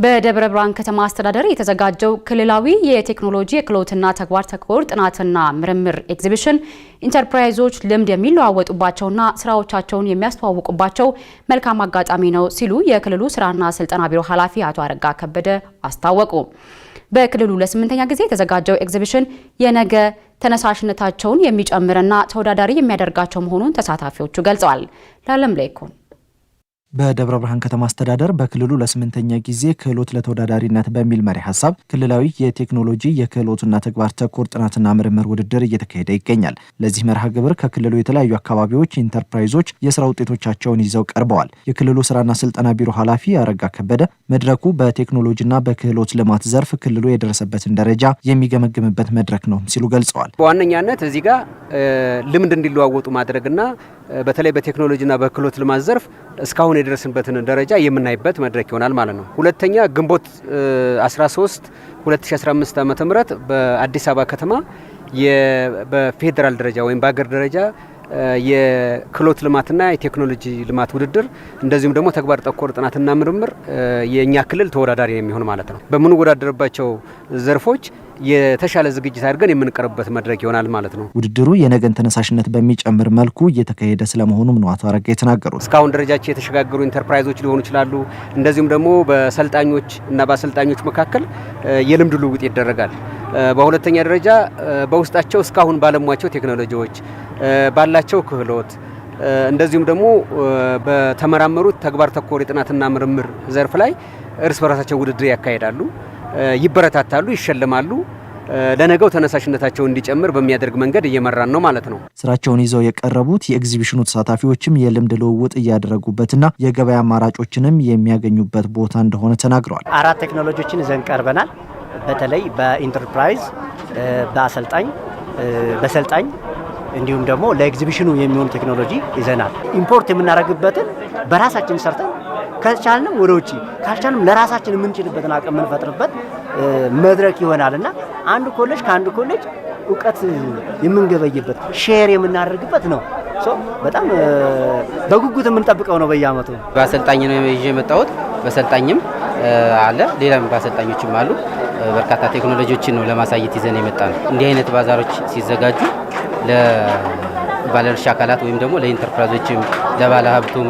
በደብረ ብርሃን ከተማ አስተዳደር የተዘጋጀው ክልላዊ የቴክኖሎጂ የክህሎትና ተግባር ተኮር ጥናትና ምርምር ኤግዚቢሽን ኢንተርፕራይዞች ልምድ የሚለዋወጡባቸውና ስራዎቻቸውን የሚያስተዋውቁባቸው መልካም አጋጣሚ ነው ሲሉ የክልሉ ስራና ስልጠና ቢሮ ኃላፊ አቶ አረጋ ከበደ አስታወቁ። በክልሉ ለ8ኛ ጊዜ የተዘጋጀው ኤግዚቢሽን የነገ ተነሳሽነታቸውን የሚጨምርና ተወዳዳሪ የሚያደርጋቸው መሆኑን ተሳታፊዎቹ ገልጸዋል። ለዓለም ላይኮን በደብረ ብርሃን ከተማ አስተዳደር በክልሉ ለ8ኛ ጊዜ ክህሎት ለተወዳዳሪነት በሚል መሪ ሐሳብ ክልላዊ የቴክኖሎጂ የክህሎትና ተግባር ተኮር ጥናትና ምርምር ውድድር እየተካሄደ ይገኛል። ለዚህ መርሃ ግብር ከክልሉ የተለያዩ አካባቢዎች ኢንተርፕራይዞች የስራ ውጤቶቻቸውን ይዘው ቀርበዋል። የክልሉ ስራና ስልጠና ቢሮ ኃላፊ አረጋ ከበደ መድረኩ በቴክኖሎጂና በክህሎት ልማት ዘርፍ ክልሉ የደረሰበትን ደረጃ የሚገመግምበት መድረክ ነው ሲሉ ገልጸዋል። በዋነኛነት እዚህ ጋር ልምድ እንዲለዋወጡ ማድረግና በተለይ በቴክኖሎጂና በክህሎት ልማት ዘርፍ እስካሁን የደረስንበትን ደረጃ የምናይበት መድረክ ይሆናል ማለት ነው። ሁለተኛ ግንቦት 13 2015 ዓ.ም በአዲስ አበባ ከተማ በፌዴራል ደረጃ ወይም በአገር ደረጃ የክህሎት ልማትና የቴክኖሎጂ ልማት ውድድር እንደዚሁም ደግሞ ተግባር ተኮር ጥናትና ምርምር የኛ ክልል ተወዳዳሪ የሚሆን ማለት ነው። በምንወዳደርባቸው ዘርፎች የተሻለ ዝግጅት አድርገን የምንቀርብበት መድረክ ይሆናል ማለት ነው። ውድድሩ የነገን ተነሳሽነት በሚጨምር መልኩ እየተካሄደ ስለመሆኑም ነው አቶ አረጋ የተናገሩት። እስካሁን ደረጃቸው የተሸጋገሩ ኢንተርፕራይዞች ሊሆኑ ይችላሉ። እንደዚሁም ደግሞ በሰልጣኞች እና በአሰልጣኞች መካከል የልምድ ልውውጥ ይደረጋል። በሁለተኛ ደረጃ በውስጣቸው እስካሁን ባለሟቸው ቴክኖሎጂዎች ባላቸው ክህሎት እንደዚሁም ደግሞ በተመራመሩት ተግባር ተኮር የጥናትና ምርምር ዘርፍ ላይ እርስ በራሳቸው ውድድር ያካሂዳሉ፣ ይበረታታሉ፣ ይሸለማሉ። ለነገው ተነሳሽነታቸው እንዲጨምር በሚያደርግ መንገድ እየመራን ነው ማለት ነው። ስራቸውን ይዘው የቀረቡት የኤግዚቢሽኑ ተሳታፊዎችም የልምድ ልውውጥ እያደረጉበትና የገበያ አማራጮችንም የሚያገኙበት ቦታ እንደሆነ ተናግረዋል። 4 ቴክኖሎጂዎችን ይዘን ቀርበናል። በተለይ በኢንተርፕራይዝ፣ በአሰልጣኝ፣ በሰልጣኝ እንዲሁም ደግሞ ለኤግዚቢሽኑ የሚሆን ቴክኖሎጂ ይዘናል። ኢምፖርት የምናደርግበትን በራሳችን ሰርተን ከቻልንም ወደ ውጪ ካልቻልንም ለራሳችን የምንችልበትን አቅም የምንፈጥርበት መድረክ ይሆናልና አንዱ ኮሌጅ ከአንዱ ኮሌጅ እውቀት የምንገበይበት ሼር የምናደርግበት ነው። በጣም በጉጉት የምንጠብቀው ነው። በየአመቱ በአሰልጣኝ ነው ይዤ የመጣሁት። በሰልጣኝም አለ፣ ሌላም በአሰልጣኞችም አሉ። በርካታ ቴክኖሎጂዎችን ነው ለማሳየት ይዘን የመጣነው። እንዲህ አይነት ባዛሮች ሲዘጋጁ ለባለድርሻ አካላት ወይም ደግሞ ለኢንተርፕራይዞችም ለባለሀብቱም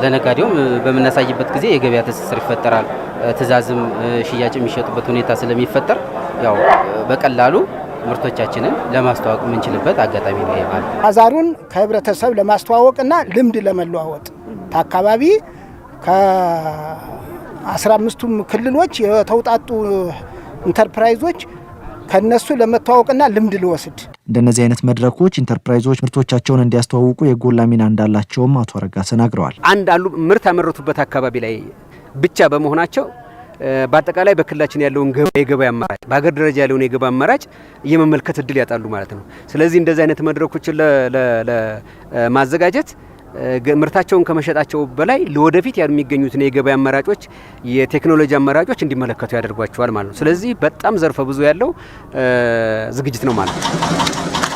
ለነጋዴውም በምናሳይበት ጊዜ የገበያ ትስስር ይፈጠራል። ትዕዛዝም ሽያጭ የሚሸጡበት ሁኔታ ስለሚፈጠር ያው በቀላሉ ምርቶቻችንን ለማስተዋወቅ የምንችልበት አጋጣሚ ነው ማለት ነው። ባዛሩን ከህብረተሰብ ለማስተዋወቅና ልምድ ለመለዋወጥ አካባቢ ከ15ቱም ክልሎች የተውጣጡ ኢንተርፕራይዞች ከነሱ ለመተዋወቅና ልምድ ልወስድ እንደነዚህ አይነት መድረኮች ኢንተርፕራይዞች ምርቶቻቸውን እንዲያስተዋውቁ የጎላ ሚና እንዳላቸውም አቶ አረጋ ተናግረዋል። አንድ አሉ ምርት ያመረቱበት አካባቢ ላይ ብቻ በመሆናቸው በአጠቃላይ በክልላችን ያለውን የገበያ አማራጭ በሀገር ደረጃ ያለውን የገበያ አማራጭ የመመልከት እድል ያጣሉ ማለት ነው። ስለዚህ እንደዚህ አይነት መድረኮችን ለማዘጋጀት ምርታቸውን ከመሸጣቸው በላይ ለወደፊት የሚገኙትን የገበያ አማራጮች የቴክኖሎጂ አማራጮች እንዲመለከቱ ያደርጓቸዋል ማለት ነው። ስለዚህ በጣም ዘርፈ ብዙ ያለው ዝግጅት ነው ማለት ነው።